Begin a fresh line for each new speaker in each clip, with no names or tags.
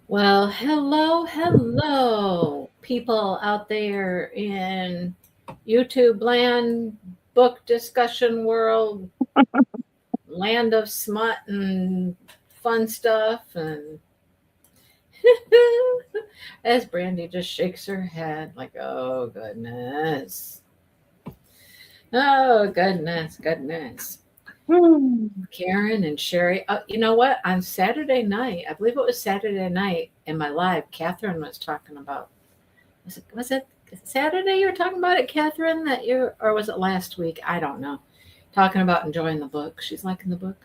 Well, hello, people out there in YouTube land, book discussion world, land of smut and fun stuff. And as Brandy just shakes her head, like, oh, goodness. Oh, goodness.
Hmm.
Karen and Sherry. You know what? On Saturday night, I believe it was Saturday night in my live, Catherine was talking about. Was it Saturday you were talking about it, Catherine? Or was it last week? I don't know. Talking about enjoying the book. She's liking the book.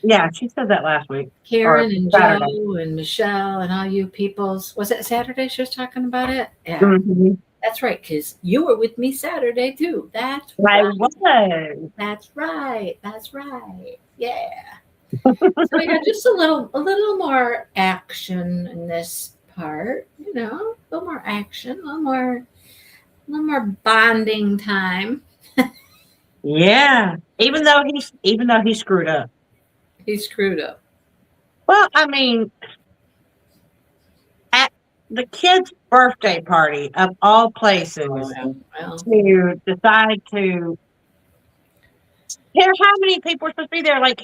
Yeah, she said that last week or
Karen and
Saturday.
Joe and Michelle and all you peoples. Was it Saturday she was talking about it? Yeah,
Mhm.
that's right. Because you were with me Saturday too. That's
I
right.
was.
That's right. That's right. Yeah. So yeah, just a little more action in this part, a little more action, a little more bonding time.
Yeah. Even though he screwed up.
He screwed up.
Well, I mean, at the kid's birthday party of all
Oh
places
yeah. Well,
to decide to care how many people were supposed to be there. Like,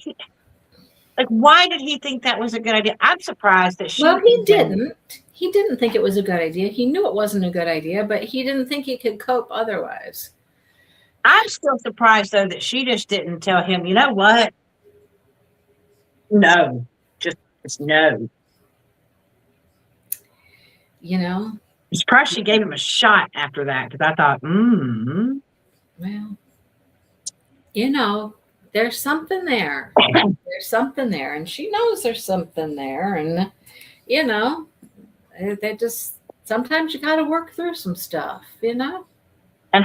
why did he think that was a good idea? I'm surprised that she
well, he
even.
didn't. He didn't think it was a good idea. He knew it wasn't a good idea, but he didn't think he could cope otherwise.
I'm still surprised though that she just didn't tell him. You know what? No, just no.
You know.
I'm surprised she gave him a shot after that because I thought,
Well, you know, there's something there. There's something there, and she knows there's something there, and you know, they just sometimes you got to work through some stuff.
And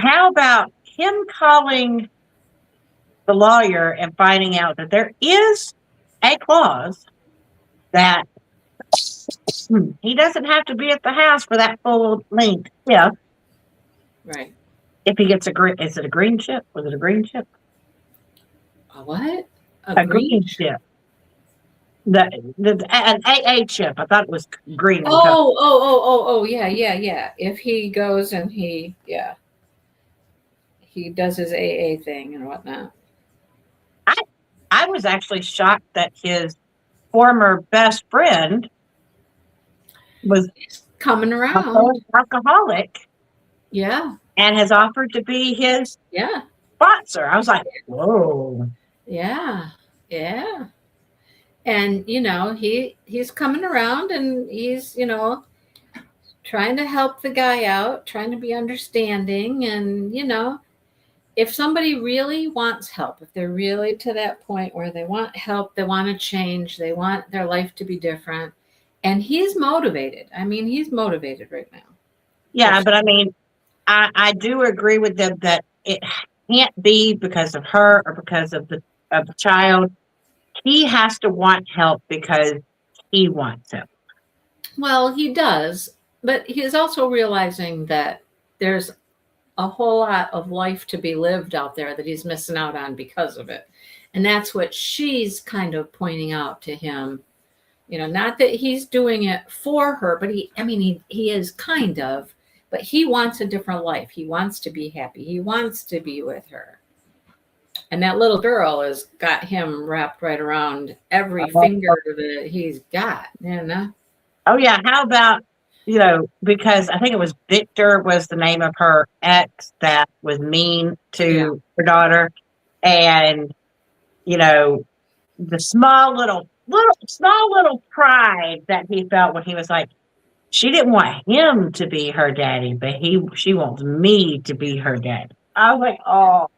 how about him calling the lawyer and finding out that there is a clause that he doesn't have to be at the house for that full length. Yeah,
Right.
if he gets a green, is it a green chip? Was it a green chip?
A what? A
A
green?
green chip. An AA chip. I thought it was green in color.
Oh, yeah. If he goes and he does his AA thing and whatnot.
I I was actually shocked that his former best friend was
He's coming
a
around.
full alcoholic
Yeah,
and has offered to be his
yeah,
sponsor. I was like, whoa.
yeah, yeah. And he's coming around and he's trying to help the guy out, trying to be understanding, and if somebody really wants help, if they're really to that point where they want help, they want to change, they want their life to be different, and he's motivated. I mean, he's motivated right now. For
Yeah, but I mean, I do agree with them that it can't be because of her or because of the child. He has to want help because he wants help.
Well, he does, but he's also realizing that there's a whole lot of life to be lived out there that he's missing out on because of it. And that's what she's kind of pointing out to him. Not that he's doing it for her, but he is kind of, but he wants a different life. He wants to be happy. He wants to be with her. And that little girl has got him wrapped right around every finger that he's got.
Oh yeah, how about because I think it was Victor was the name of her ex that was mean
Yeah.
to her daughter, and you know the small little pride that he felt when he was like, she didn't want him to be her daddy, but she wants me to be her daddy. I was like, oh,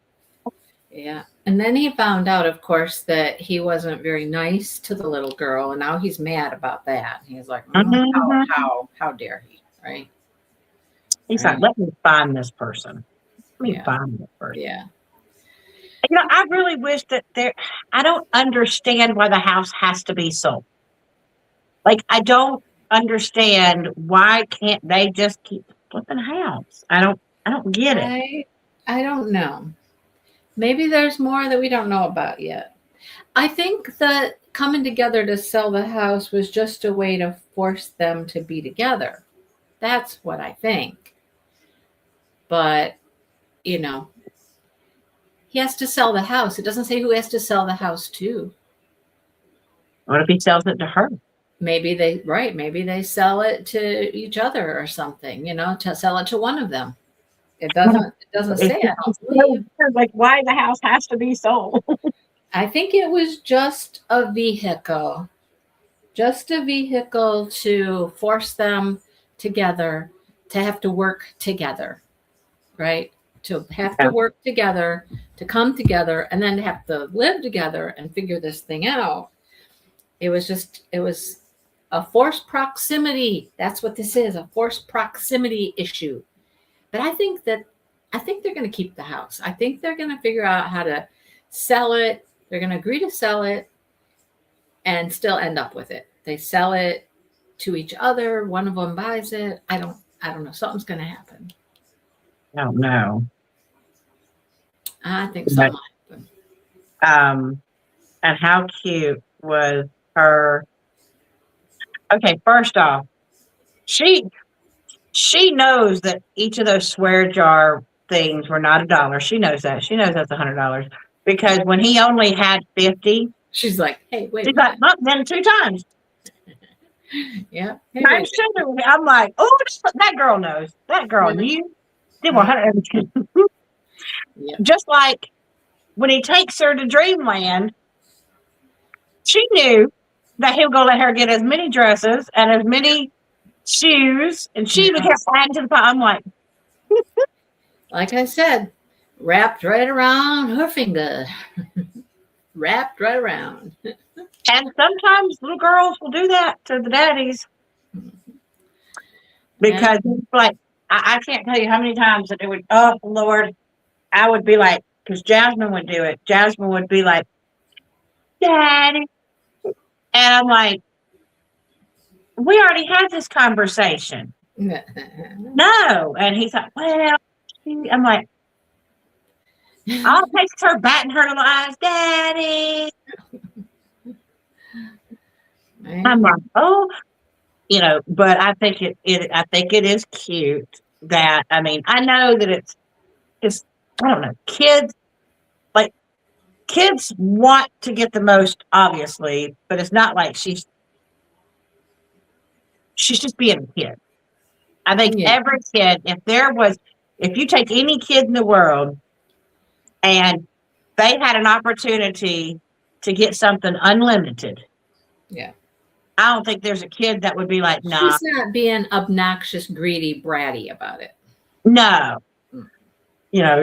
Yeah. And then he found out, of course, that he wasn't very nice to the little girl, and now he's mad about that. He's like, how,
mhm.
how dare he? Right?
He's like,
Right?
let me find this person. Let me
Yeah.
find this person.
Yeah.
I really wish that I don't understand why the house has to be sold. Like, I don't understand why can't they just keep flipping house? I don't get it.
I don't know. Maybe there's more that we don't know about yet. I think the coming together to sell the house was just a way to force them to be together. That's what I think. But, you know, he has to sell the house. It doesn't say who has to sell the house to.
What if he sells it to her?
Maybe they sell it to each other or something, to sell it to one of them. It doesn't say, I don't believe.
Like, why the house has to be sold.
I think it was just a vehicle to force them together, to have to work together, right? To have to work together, to come together, and then have to live together and figure this thing out. It was a forced proximity. That's what this is, a forced proximity issue. But I think they're going to keep the house. I think they're going to figure out how to sell it. They're going to agree to sell it and still end up with it. They sell it to each other. One of them buys it. I don't know. Something's going to happen.
I don't know.
I think something will happen.
And how cute was her? Okay, first off, she knows that each of those swear jar things were not $1. She knows that. She knows that's $100 because when he only had 50,
she's like, "Hey, wait."
She's like, "Not then 2 times."
Yeah.
Hey, I'm like, "Oh, that girl knows. That girl knew." Did 100.
Yep.
Just like when he takes her to Dreamland, she knew that he was going to let her get as many dresses and as many shoes, and she would kept adding to the pile. I'm like
I said, wrapped right around her finger. Wrapped right around.
And sometimes little girls will do that to the daddies because it's like I can't tell you how many times that it would. Oh Lord, I would be like, because Jasmine would do it. Jasmine would be like, "Daddy," and I'm like, "We already had this conversation." No, and he's like, "Well," I'm like, "I'll take her batting her little eyes, Daddy." I'm like, "Oh, but I think it is cute that, I mean, I know that it's I don't know, kids want to get the most, obviously, but it's not like she's just being a kid. I think every kid, if you take any kid in the world and they had an opportunity to get something unlimited.
Yeah.
I don't think there's a kid that would be like, "Nah."
She's not being obnoxious, greedy, bratty about it.
No.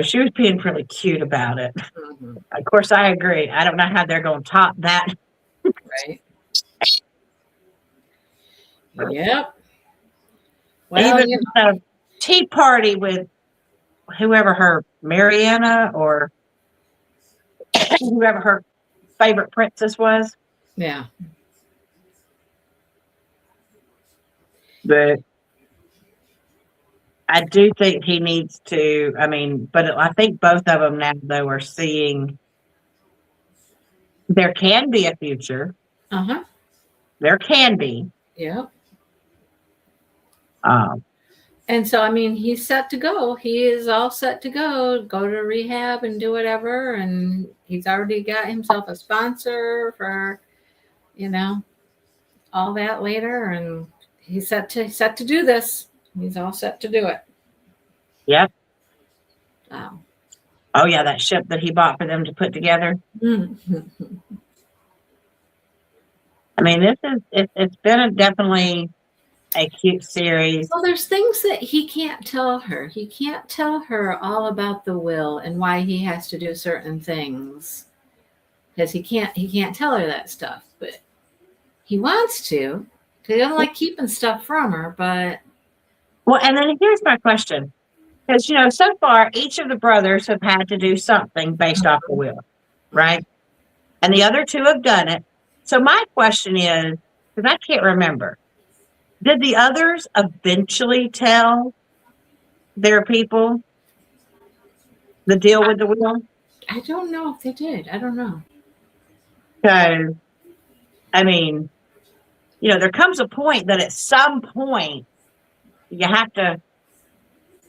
She was being really cute about it.
Mm-hmm.
Of course, I agree. I don't know how they're going to top that.
Right. Yep. Well,
even the tea party with whoever her Mariana or whoever her favorite princess was.
Yeah.
But I do think he needs to, but I think both of them now, though, are seeing there can be a future.
Uh-huh.
There can be.
Yeah.
And
so, he's set to go. He is all set to go to rehab and do whatever. And he's already got himself a sponsor for, all that later. And he's set to do this. He's all set to do it.
Yep.
Wow.
Oh yeah, that ship that he bought for them to put together.
Mm-hmm.
It's been definitely a cute series.
Well, there's things that he can't tell her. He can't tell her all about the will and why he has to do certain things. Because he can't tell her that stuff, but he wants to. Because he doesn't like keeping stuff from her, but
well, and then here's my question. Because, so far, each of the brothers have had to do something based off the will, right? And the other 2 have done it. So my question is, because I can't remember, did the others eventually tell their people the deal with the will?
I don't know if they did. I don't know.
Because I mean, there comes a point that at some point you have to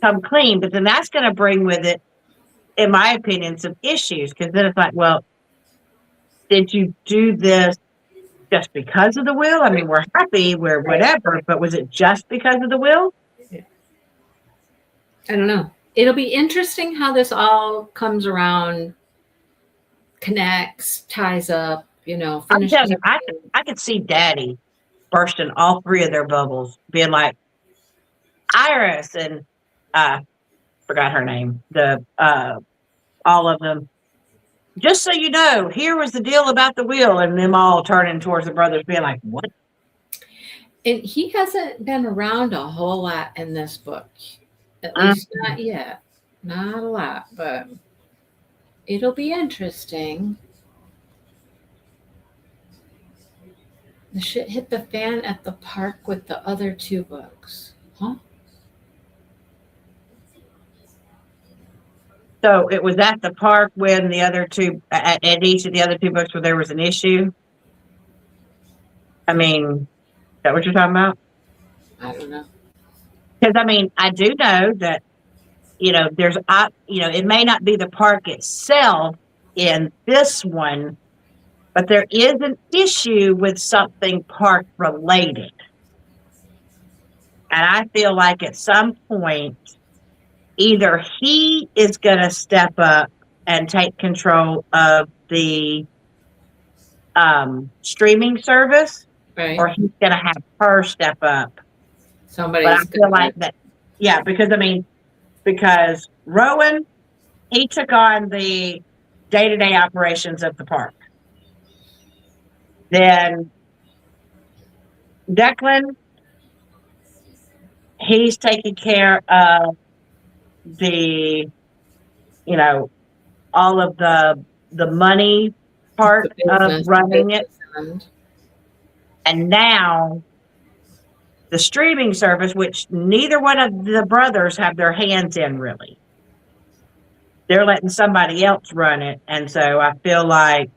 come clean, but then that's going to bring with it, in my opinion, some issues, because then it's like, well, did you do this just because of the will? I mean, we're happy, we're whatever, but was it just because of the will?
I don't know. It'll be interesting how this all comes around, connects, ties up,
I'm
finishes.
telling you, I could see Daddy bursting all three of their bubbles, being like, Iris and forgot her name, the all of them. Just so you know, here was the deal about the will, and them all turning towards the brothers, being like, what?
And he hasn't been around a whole lot in this book. At least not yet. Not a lot, but it'll be interesting. The shit hit the fan at the park with the other two books. Huh?
So it was at the park when the other two, at each of the other two books where there was an issue. I mean, is that what you're talking about?
I don't know.
Because I mean, I do know that, there's, it may not be the park itself in this one, but there is an issue with something park related. And I feel like at some point, either he is going to step up and take control of the streaming service,
Right.
or he's going to have her step up.
Somebody's
But I feel like that, yeah, because Rowan, he took on the day-to-day operations of the park. Then Declan, he's taking care of the, all of the money part of running it. And now the streaming service, which neither one of the brothers have their hands in really. They're letting somebody else run it. And so I feel like,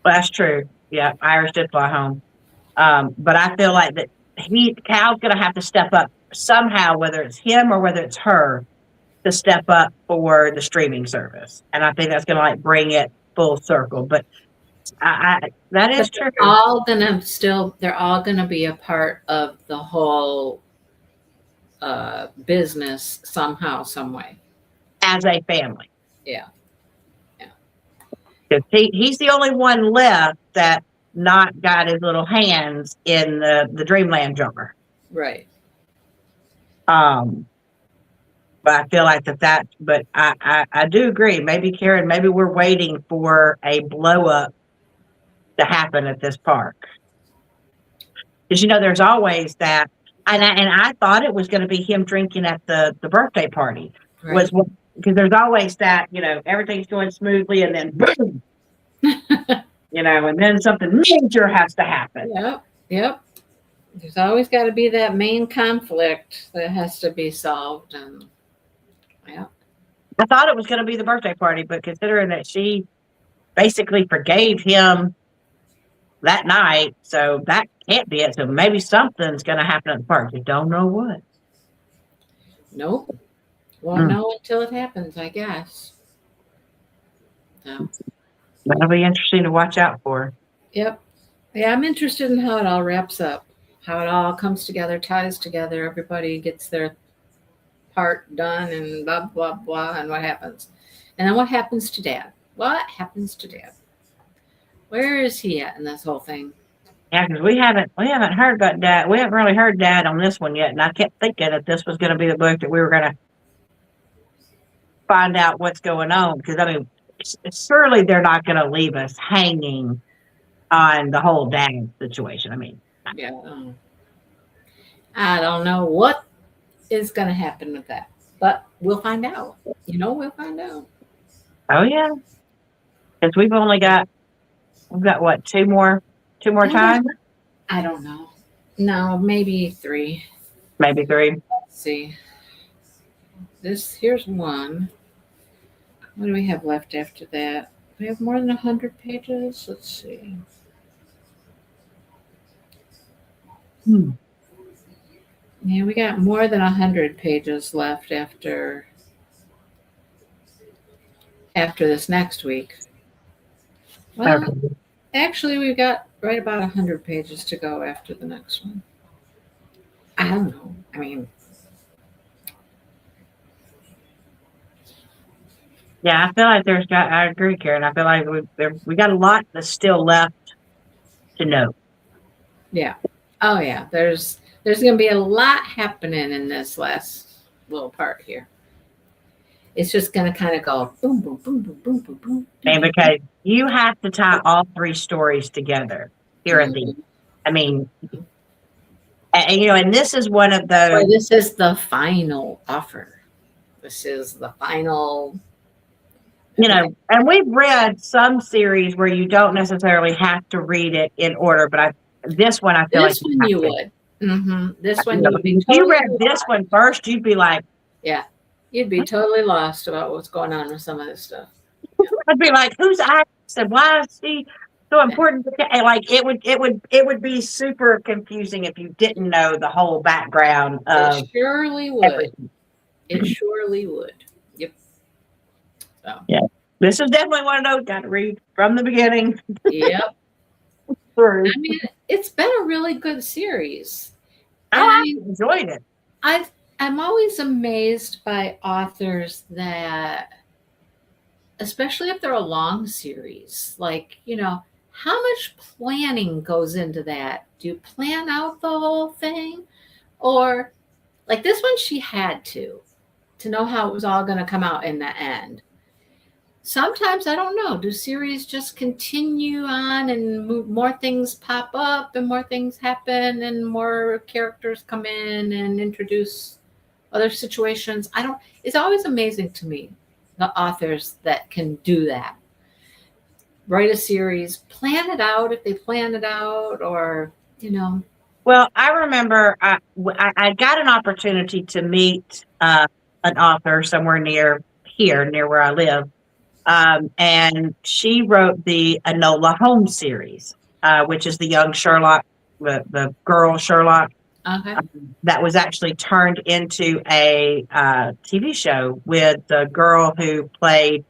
well, that's true. Yeah, Iris did fly home. But I feel like that Cal's going to have to step up somehow, whether it's him or whether it's her, to step up for the streaming service. And I think that's going to bring it full circle. But that is true.
They're all gonna be a part of the whole business somehow, some way.
As a family.
Yeah.
Because he's the only one left that not got his little hands in the Dreamland jar.
Right.
But I feel like but I do agree. Maybe Karen, maybe we're waiting for a blow up to happen at this park. Because there's always that, and I thought it was going to be him drinking at the birthday party. Right. Because there's always that, everything's going smoothly and then boom, and then something major has to happen.
Yep. There's always got to be that main conflict that has to be solved. And yeah,
I thought it was going to be the birthday party, but considering that she basically forgave him that night, so that can't be it. So maybe something's going to happen at the park. You don't know what.
Nope. Won't know until it happens, I guess. So.
That'll be interesting to watch out for.
Yep. Yeah, I'm interested in how it all wraps up, how it all comes together, ties together. Everybody gets their part done and blah, blah, blah, and what happens. And then what happens to Dad? What happens to Dad? Where is he at in this whole thing?
Yeah, because we haven't heard about Dad. We haven't really heard Dad on this one yet, and I kept thinking that this was going to be the book that we were going to find out what's going on. Because I mean, surely they're not going to leave us hanging on the whole Dad situation. I mean,
yeah, I don't know what is going to happen with that, but we'll find out. We'll find out.
Oh yeah, because we've got what, two more times?
I don't know. No, maybe 3.
Maybe 3.
Let's see. Here's one. What do we have left after that? We have more than 100 pages. Let's see. Yeah, we got more than 100 pages left after this next week. Well,
Okay.
actually, we've got right about 100 pages to go after the next one. I don't know. I mean,
Yeah, I feel like I agree, Karen. I feel like we got a lot that's still left to know.
yeah. Oh, yeah. There's going to be a lot happening in this last little part here. It's just going to kind of go boom, boom, boom, boom, boom, boom, boom.
And because you have to tie all three stories together here at the, I mean, and this is one of
Boy,
those,
this is the final offer. This is the final.
and we've read some series where you don't necessarily have to read it in order, but this one I feel like
This one you would. This one you'd be
if you
totally
read this one first, you'd be like,
yeah, you'd be totally lost about what's going on with some of this stuff.
I'd be like, who's I? Said, why is she so important? And like it would be super confusing if you didn't know the whole background of
It surely would.
everything.
It surely would. Yep. So.
Yeah. This is definitely one of those got to read from the beginning.
Yep.
Through.
I mean, it's been a really good series.
I enjoyed it.
I'm always amazed by authors that, especially if they're a long series, like, how much planning goes into that? Do you plan out the whole thing? Or like this one, she had to know how it was all going to come out in the end. Sometimes I don't know. Do series just continue on and more things pop up and more things happen and more characters come in and introduce other situations? It's always amazing to me, the authors that can do that. Write a series, plan it out if they plan it out, or,
Well, I remember I got an opportunity to meet an author somewhere near where I live. And she wrote the Enola Holmes series, which is the young Sherlock, the girl Sherlock.
Okay.
That was actually turned into a TV show with the girl who played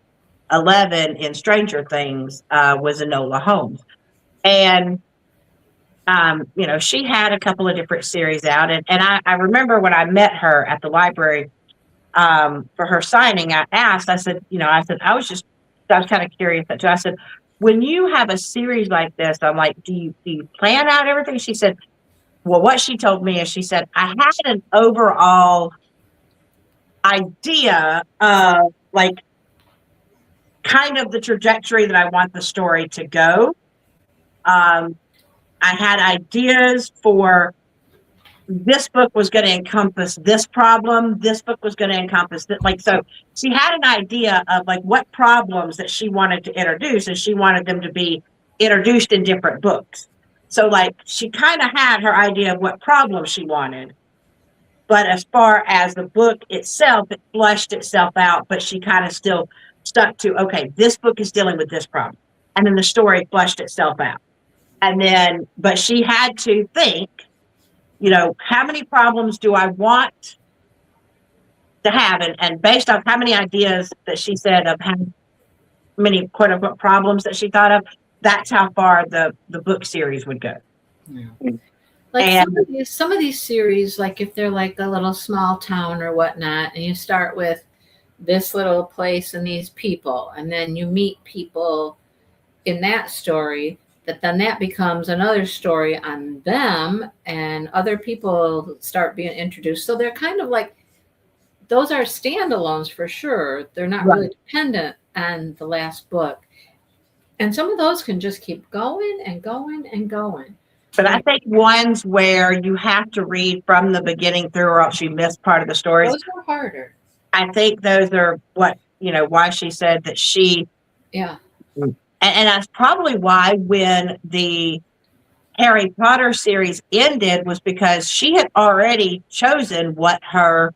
11 in Stranger Things, was Enola Holmes. And, she had a couple of different series out. And I remember when I met her at the library for her signing, I said, I was kind of curious too. I said, when you have a series like this, I'm like, do you plan out everything? She said, well, what she told me is, she said, I had an overall idea of like kind of the trajectory that I want the story to go. I had ideas for this book was going to encompass this problem. This book was going to encompass that. Like, so she had an idea of like what problems that she wanted to introduce, and she wanted them to be introduced in different books. So like she kind of had her idea of what problems she wanted. But as far as the book itself, it fleshed itself out, but she kind of still stuck to, okay, this book is dealing with this problem. And then the story fleshed itself out. And then, but she had to think, how many problems do I want to have? And based on how many ideas that she said of how many quote unquote problems that she thought of, that's how far the book series would go.
Yeah. Like some of these series, like if they're like a little small town or whatnot, and you start with this little place and these people, and then you meet people in that story, that becomes another story on them, and other people start being introduced. So they're kind of like, those are standalones for sure. They're not really dependent on the last book. And some of those can just keep going and going and going.
But I think ones where you have to read from the beginning through, or else you miss part of the story.
Those are harder.
I think those are what, why she said that she.
Yeah.
And that's probably why when the Harry Potter series ended, was because she had already chosen what her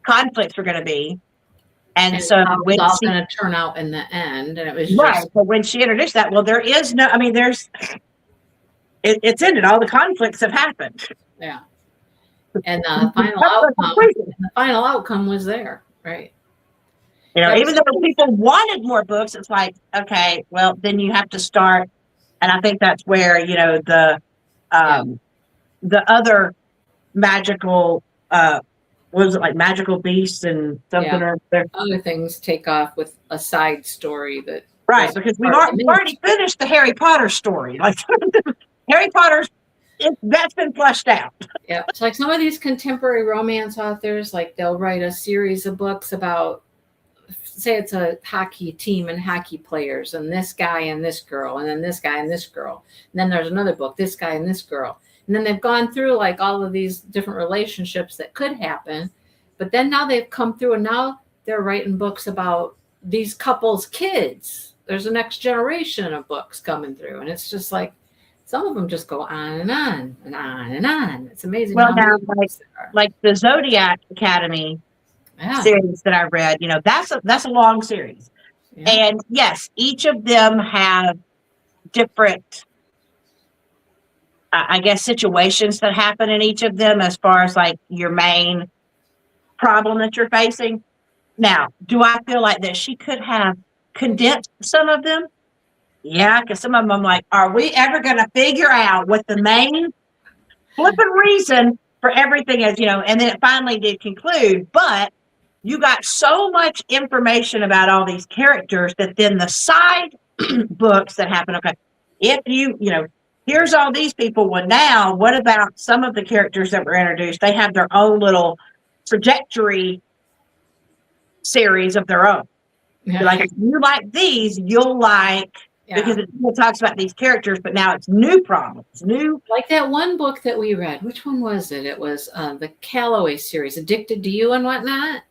conflicts were going to be. And
And
so
how
when
it's all
she,
going to turn out in the end. And it was
right,
just,
so when she introduced that, well, there is no, I mean, it's ended. All the conflicts have happened.
yeah. And
Come to a conclusion.
the final outcome was there, right?
You know,
That
even
was,
though people wanted more books, it's like, okay, well, then you have to start. And I think that's where, you know, the other magical, what was it, like magical beasts and something
yeah.
or other.
Other things take off with a side story that
Right,
was
because
part of the
we've
main
already finished the Harry Potter story. Like Harry Potter's, that's been flushed out.
Yeah, it's like some of these contemporary romance authors, like they'll write a series of books about, say it's a hockey team and hockey players, and this guy and this girl, and then this guy and this girl. And then there's another book, this guy and this girl. And then they've gone through like all of these different relationships that could happen. But then now they've come through and now they're writing books about these couples' kids. There's a next generation of books coming through. And it's just like, some of them just go on and on and on and on. It's amazing.
Well,
How
now,
many books there are.
like the Zodiac Academy
Yeah,
series that I read, you know, that's a long series.
yeah,
And yes, each of them have different, I guess, situations that happen in each of them as far as like your main problem that you're facing. Now, do I feel like that she could have condensed some of them? Yeah, because some of them I'm like, are we ever going to figure out what the main flipping reason for everything is, you know? And then it finally did conclude, but you got so much information about all these characters that then the side books that happen, okay, if you know, here's all these people. Well, now what about some of the characters that were introduced? They have their own little trajectory series of their own.
yeah.
Like, if you like these, you'll like,
Yeah.
because it talks about these characters, but now it's new problems, new.
Like that one book that we read. Which one was it? It was the Calloway series, Addicted to You and Whatnot.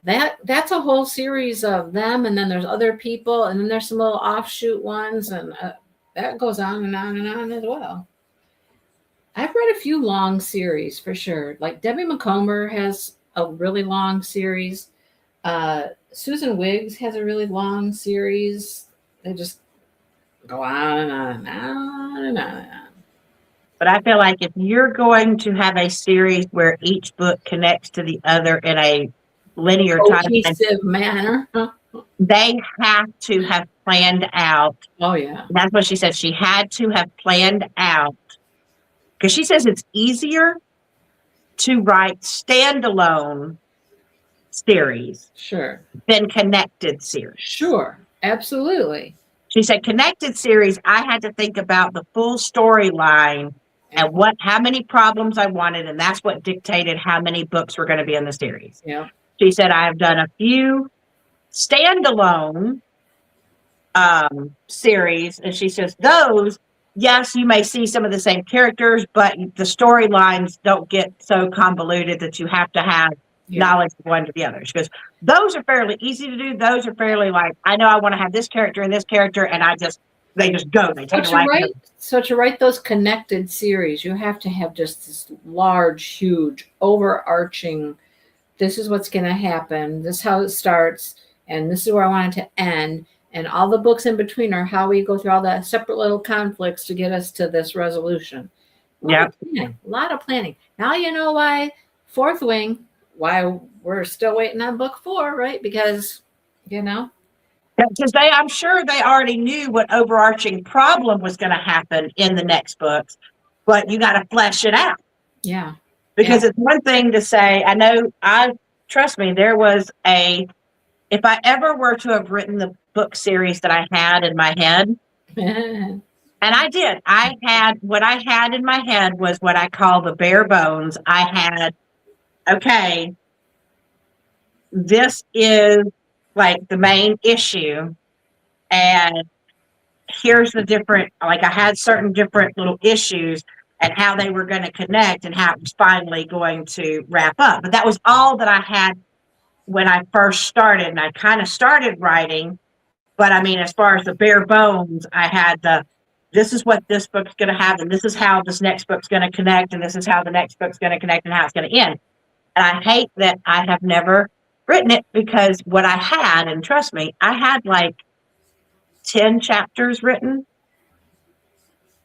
That's a whole series of them, and then there's other people, and then there's some little offshoot ones, and that goes on and on and on as well. I've read a few long series for sure. Like Debbie Macomber has a really long series. Susan Wiggs has a really long series. They just go on and on and on and on and on.
But I feel like if you're going to have a series where each book connects to the other in a linear time,
Cohesive manner.
they have to have planned out.
Oh yeah.
That's what she said. She had to have planned out, because she says it's easier to write standalone series
Sure.
than connected series.
Sure. Absolutely.
She said connected series, I had to think about the full storyline and how many problems I wanted, and that's what dictated how many books were going to be in the series.
Yeah.
She said, I have done a few standalone series, and she says those, yes, you may see some of the same characters, but the storylines don't get so convoluted that you have to have knowledge of one to the other. She goes, those are fairly easy to do. Those are fairly like, I know I want to have this character and this character, and they just go. They take
So to write those connected series, you have to have just this large, huge, overarching, this is what's going to happen, this is how it starts, and this is where I want it to end. And all the books in between are how we go through all the separate little conflicts to get us to this resolution.
Yeah.
A lot of planning. Now you know why Fourth Wing, why we're still waiting on book 4, right? Because, you know.
Because I'm sure they already knew what overarching problem was going to happen in the next books, but you got to flesh it out.
Yeah.
Because it's one thing to say, trust me, there was if I ever were to have written the book series that I had in my head, and I did, what I had in my head was what I call the bare bones. I had, okay, this is like the main issue, and here's the different, like I had certain different little issues and how they were going to connect and how it was finally going to wrap up. But that was all that I had when I first started, and I kind of started writing. But I mean, as far as the bare bones, I had this is what this book's going to have, and this is how this next book's going to connect, and this is how the next book's going to connect, and how it's going to end. And I hate that I have never written it because what I had, and trust me, I had like 10 chapters written.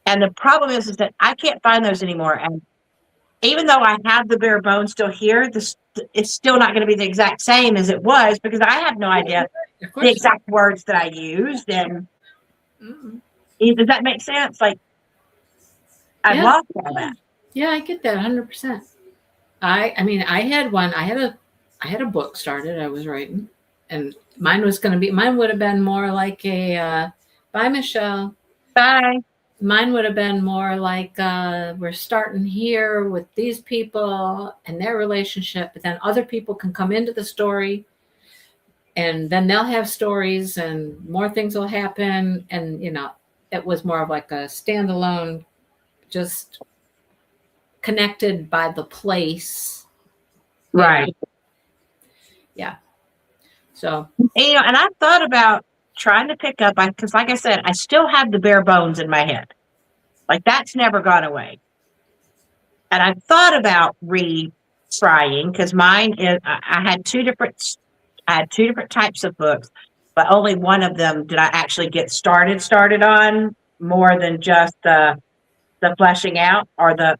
And the problem is that I can't find those anymore. And even though I have the bare bones still here, it's still not going to be the exact same as it was because I have no idea
Of
the
course.
exact words that I used. And
Mhm.
does that make sense? Like I've
Yeah.
lost all that.
Yeah, I get that 100%. I mean, I had a book started I was writing, and mine would have been more like a bye Michelle.
Bye.
Mine would have been more like we're starting here with these people and their relationship, but then other people can come into the story and then they'll have stories and more things will happen. And, it was more of like a standalone, just connected by the place.
Right.
Yeah. So,
And I thought about trying to pick up, because like I said, I still have the bare bones in my head. Like that's never gone away. And I thought about retrying because mine is, I had two different types of books, but only one of them did I actually get started on more than just the fleshing out or the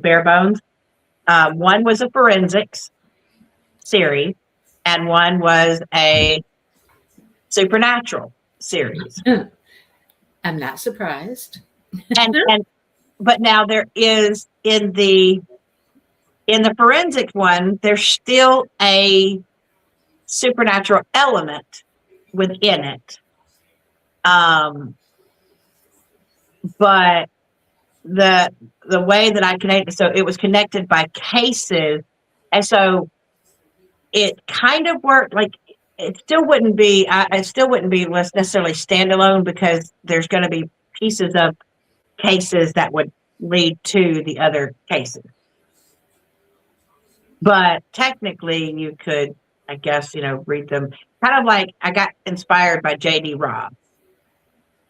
bare bones. One was a forensics series, and one was a supernatural series.
I'm not surprised.
And but now there is in the forensic one, there's still a supernatural element within it. But the way that I connected, so it was connected by cases, and so it kind of worked like it still wouldn't be. It still wouldn't be necessarily standalone because there's going to be pieces of cases that would lead to the other cases. But technically, you could, I guess, read them. Kind of like I got inspired by J.D. Robb.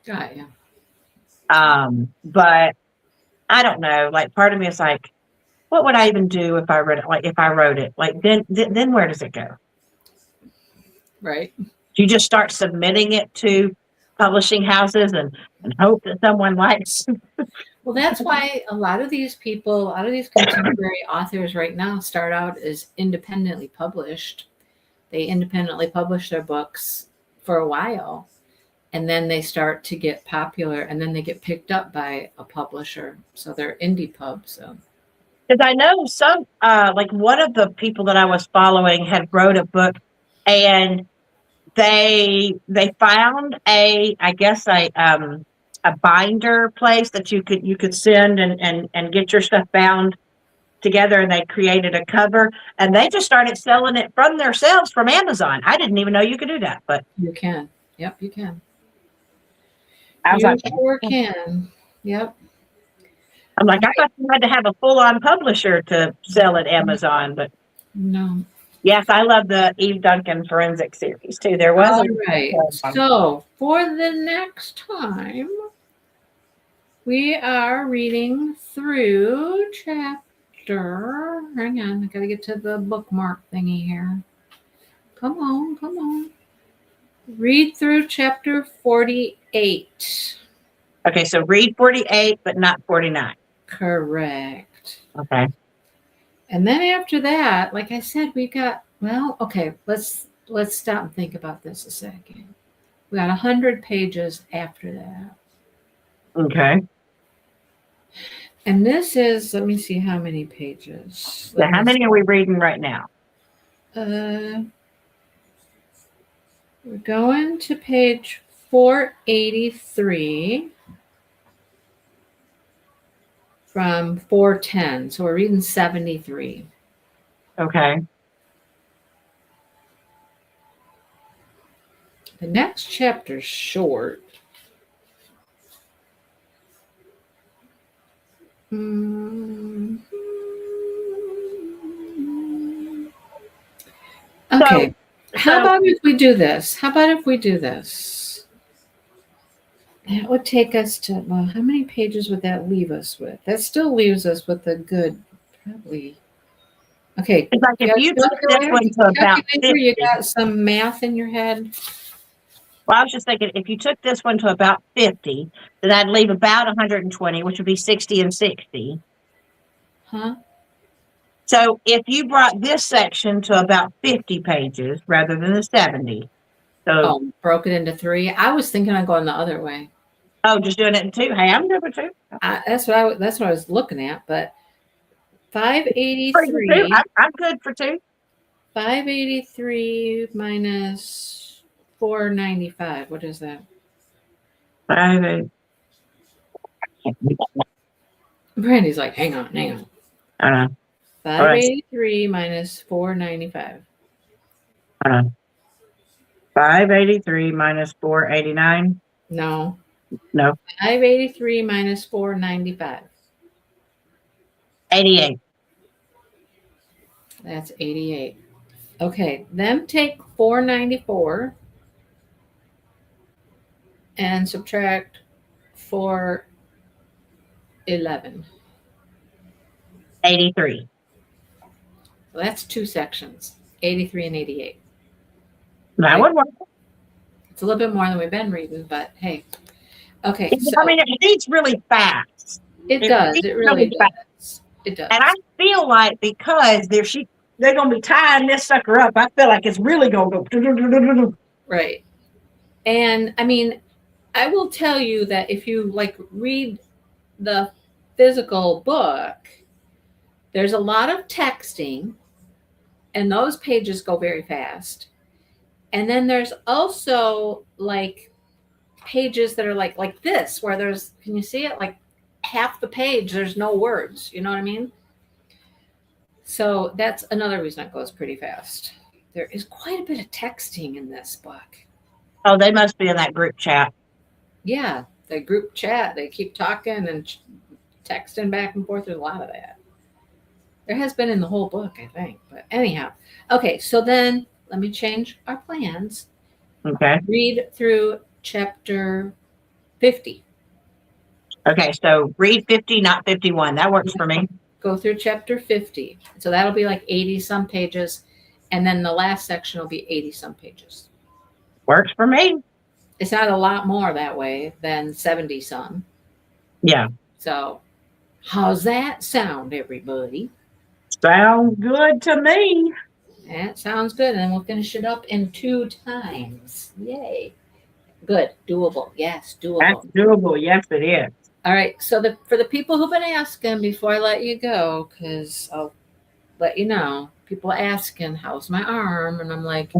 Got you.
But I don't know. Like, part of me is like, what would I even do if I read it? Like, if I wrote it, like, then where does it go?
Right.
Do you just start submitting it to publishing houses and hope that someone likes?
Well, that's why a lot of these contemporary authors right now start out as independently published. They independently publish their books for a while, and then they start to get popular, and then they get picked up by a publisher. So they're indie pubs. So.
Because I know some, like one of the people that I was following had wrote a book, and they found a binder place that you could send and get your stuff bound together, and they created a cover, and they just started selling it from themselves from Amazon. I didn't even know you could do that, but
You can. Yep, you can.
I was
You
like,
sure can. Yep.
I'm like, I thought you had to have a full-on publisher to sell at Amazon, but
No.
yes, I love the Eve Duncan forensic series too. There was
All right. So for the next time, we are reading through chapter. Hang on, I gotta get to the bookmark thingy here. Come on, come on. Read through chapter 48.
Okay, so read 48, but not 49.
Correct.
Okay.
And then after that, like I said, we got, okay, let's stop and think about this a second. We got 100 pages after that.
Okay.
And this is, let me see how many pages.
So how many are we reading right now?
We're going to page 483 from 410. So we're reading 73.
Okay.
The next chapter's short. Okay. How about if we do this? That would take us to, how many pages would that leave us with? That still leaves us with a good, probably, Okay.
It's like if you took this one to about 50.
You got some math in your head.
Well, I was just thinking, if you took this one to about 50, then I'd leave about 120, which would be 60 and 60.
Huh?
So if you brought this section to about 50 pages rather than the 70. So,
Oh, broke it into 3. I was thinking of going the other way.
just doing it in 2. Hey, I'm good with 2.
That's what I was looking at, but 583.
I'm good for 2.
583 minus 495. What is that?
5, 8.
Brandy's like, hang on.
I know.
583 minus 495.
583 minus 489.
No.
No.
583 minus 495.
88.
That's 88. Okay, then take 494 and subtract 411.
83.
So that's 2 sections, 83 and 88.
That would work.
It's a little bit more than we've been reading, but hey. Okay.
I mean, it reads really fast.
It does. It really does. It does.
And I feel like because they're going to be tying this sucker up, I feel like it's really going to go.
Right. And I mean, I will tell you that if you read the physical book, there's a lot of texting and those pages go very fast. And then there's also pages that are like this, where can you see it? Like half the page, there's no words. You know what I mean? So that's another reason it goes pretty fast. There is quite a bit of texting in this book.
Oh, they must be in that group chat.
Yeah, the group chat. They keep talking and texting back and forth. There's a lot of that. There has been in the whole book, I think. But anyhow, okay, so then let me change our plans.
Okay.
Read through chapter 50.
Okay, so read 50, not 51. That works for me.
Go through chapter 50. So that'll be like 80 some pages. And then the last section will be 80 some pages.
Works for me.
It's not a lot more that way than 70 some.
Yeah.
So how's that sound, everybody?
Sounds good to me.
That sounds good. And then we'll finish it up in 2 times. Yay. Good. Doable. Yes, doable.
That's doable. Yes, it is.
All right. So for the people who've been asking before I let you go, because I'll let you know, people asking, how's my arm? And I'm like,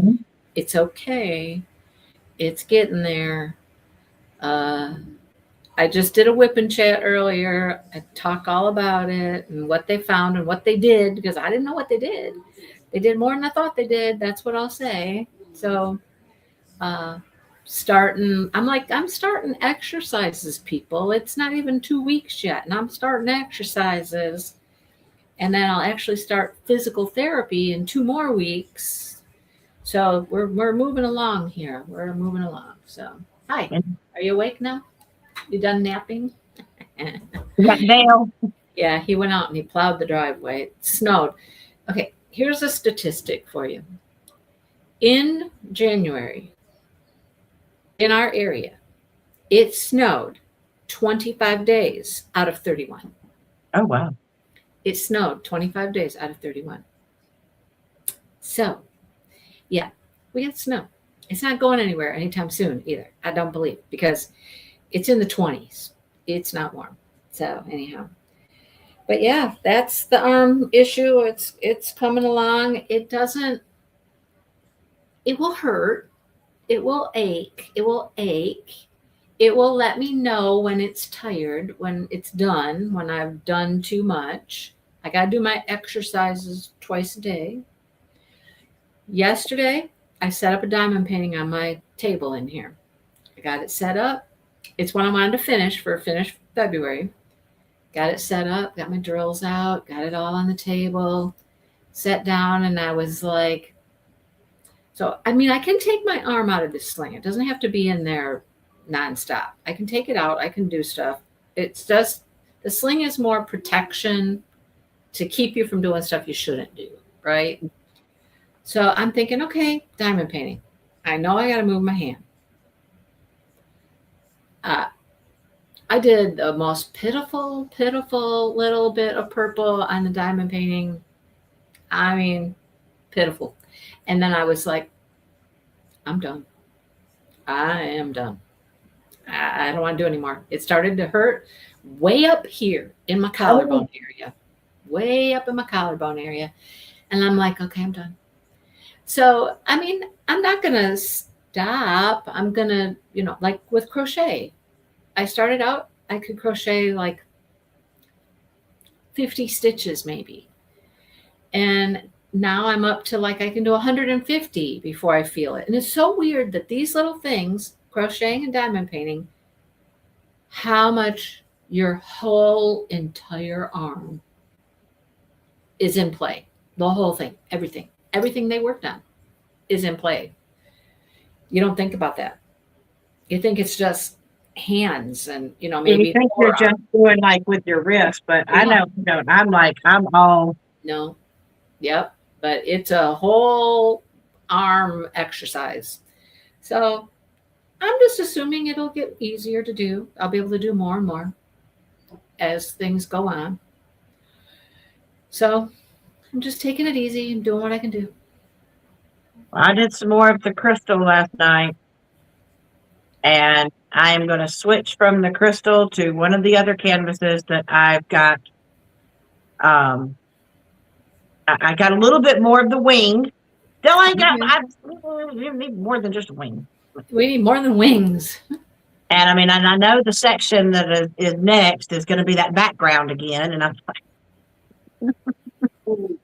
It's okay. It's getting there. I just did a whipping chat earlier. I talk all about it and what they found and what they did, because I didn't know what they did. They did more than I thought they did. That's what I'll say. So I'm starting exercises, people. It's not even 2 weeks yet, and I'm starting exercises. And then I'll actually start physical therapy in 2 more weeks. So we're moving along here. We're moving along. So hi, are you awake now? You done napping?
Got Dale.
Yeah, he went out and he plowed the driveway. It snowed. Okay, here's a statistic for you. In January, in our area, it snowed 25 days out of 31.
Oh, wow.
It snowed 25 days out of 31. So, yeah, we got snow. It's not going anywhere anytime soon either. I don't believe, because it's in the 20s. It's not warm. So anyhow, but yeah, that's the arm issue. It's coming along. It will hurt. It will ache. It will let me know when it's tired, when it's done, when I've done too much. I got to do my exercises twice a day. Yesterday, I set up a diamond painting on my table in here. I got it set up. It's what I wanted to finish February. Got it set up, got my drills out, got it all on the table, sat down, and I was like, I can take my arm out of this sling. It doesn't have to be in there nonstop. I can take it out. I can do stuff. It's just, the sling is more protection to keep you from doing stuff you shouldn't do. right? So I'm thinking, okay, diamond painting. I know I got to move my hand. Uh, I did the most pitiful little bit of purple on the diamond painting. I mean, pitiful. And then I was like, I'm done. I am done. I don't want to do anymore. It started to hurt way up here in my collarbone area, way up in my collarbone area. And I'm like, okay, I'm done. So, I mean, I'm not going to stop. I'm going to, like with crochet, I started out, I could crochet like 50 stitches maybe. And now I'm up to like I can do 150 before I feel it. And it's so weird that these little things, crocheting and diamond painting, how much your whole entire arm is in play. The whole thing, everything they worked on is in play. You don't think about that. You think it's just hands and, maybe
you think you're just doing like with your wrist, but I know you don't. I'm like, I'm all.
No. Yep. But it's a whole arm exercise. So I'm just assuming it'll get easier to do. I'll be able to do more and more as things go on. So I'm just taking it easy and doing what I can do.
I did some more of the crystal last night, and I am going to switch from the crystal to one of the other canvases that I've got. I got a little bit more of the wing. Still, I need more than just a wing.
We need more than wings.
And I mean, and I know the section that is next is going to be that background again, and I'm like,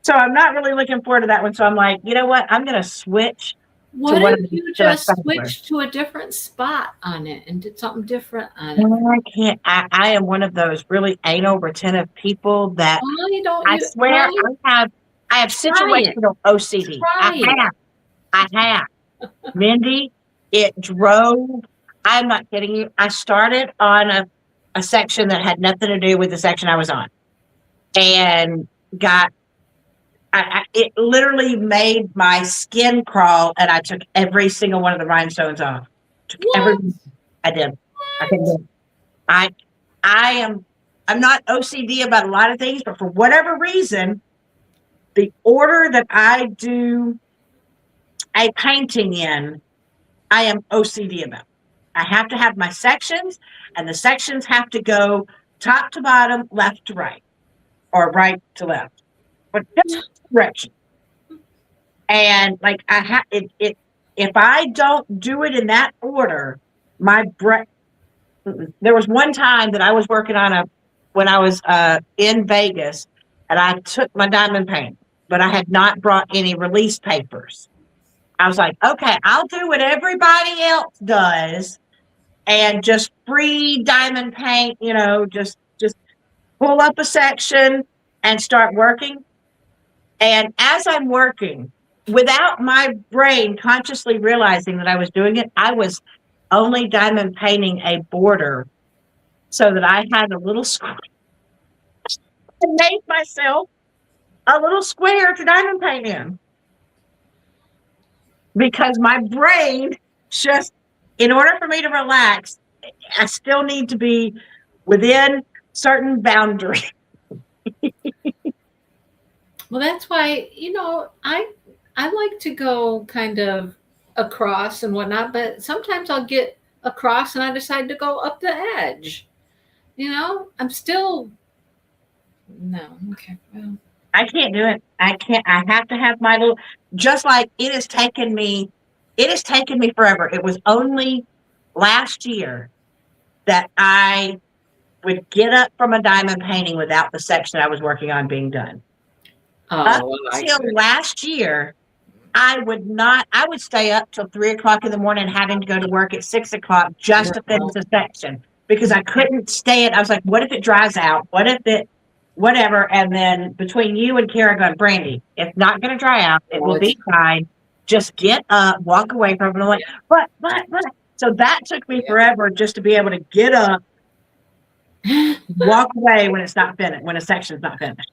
so I'm not really looking forward to that one. So I'm like, you know what? I'm going to switch.
What if you just switched to a different spot on it and did something different on it?
I can't. I am one of those really anal retentive people that I swear I have situational OCD. I have. Mindy, it drove. I'm not kidding you. I started on a section that had nothing to do with the section I was on, and it literally made my skin crawl, and I took every single one of the rhinestones off. I did. I couldn't do it. I'm not OCD about a lot of things, but for whatever reason, the order that I do a painting in, I am OCD about. I have to have my sections, and the sections have to go top to bottom, left to right, or right to left, but just direction. And like if I don't do it in that order, my brain. There was one time that I was working on when I was in Vegas, and I took my diamond paint, but I had not brought any release papers. I was like, okay, I'll do what everybody else does and just free diamond paint, just pull up a section and start working. And as I'm working, without my brain consciously realizing that I was doing it, I was only diamond painting a border so that I had a little square. I made myself a little square to diamond paint in. Because my brain just, in order for me to relax, I still need to be within certain boundaries.
Well, that's why, I like to go kind of across and whatnot, but sometimes I'll get across and I decide to go up the edge. I'm still, no, okay, well.
I can't do it. I have to have my little, just like it has taken me forever. It was only last year that I would get up from a diamond painting without the section I was working on being done. Up until last year, I would stay up till 3:00 in the morning, having to go to work at 6:00 just to finish the section because I couldn't stay it. I was like, what if it dries out? What if it, whatever? And then between you and Kara going, Brandy, it's not going to dry out. It will be fine. Just get up, walk away from it. I'm like, but. So that took me forever just to be able to get up, walk away when it's not finished, when a section's not finished.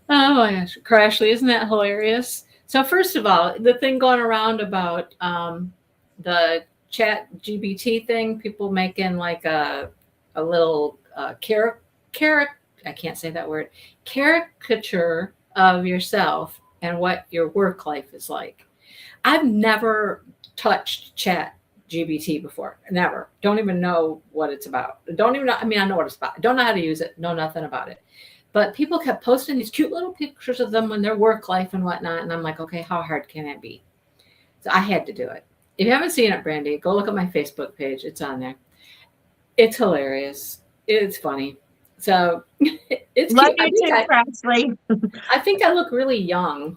Oh my gosh, Crashly, isn't that hilarious? So first of all, the thing going around about the chat GBT thing, people making like a little I can't say that word, caricature of yourself and what your work life is like. I've never touched chat GBT before. Never. Don't even know what it's about. Don't even know. I mean, I know what it's about. Don't know how to use it. Know nothing about it. But people kept posting these cute little pictures of them and their work life and whatnot. And I'm like, okay, how hard can it be? So I had to do it. If you haven't seen it, Brandy, go look at my Facebook page. It's on there. It's hilarious. It's funny. So it's
Love
cute.
you too, Presley.
I think I look really young.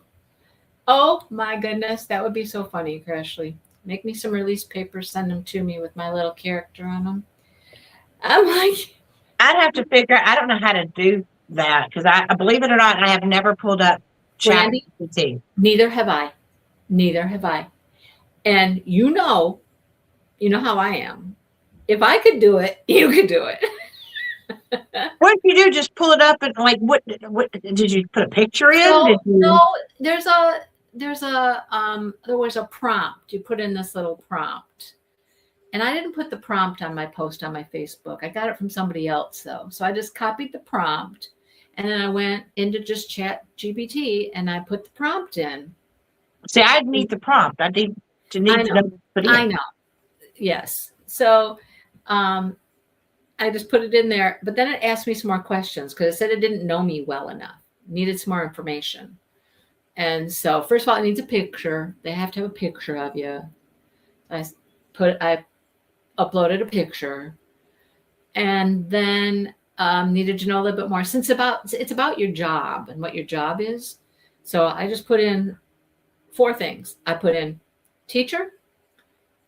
Oh my goodness, that would be so funny, Crashly. Make me some release papers, send them to me with my little character on them. I'm like,
I'd have to figure. I don't know how to do that because I believe it or not, I have never pulled up
Brandy,
ChatGPT.
neither have I. Neither have I. And you know how I am. If I could do it, you could do it.
What did you do? Just pull it up and like what? What did you put a picture in?
No,
Did you?
no, there was a prompt. You put in this little prompt. And I didn't put the prompt on my post on my Facebook. I got it from somebody else though. So I just copied the prompt and then I went into just chat GBT and I put the prompt in.
See, I'd need the prompt. I need to know what to put in.
I know. Yes. So I just put it in there, but then it asked me some more questions because it said it didn't know me well enough, needed some more information. And so first of all, it needs a picture. They have to have a picture of you. I uploaded a picture and then needed to know a little bit more since it's about your job and what your job is. So I just put in 4 things. I put in teacher,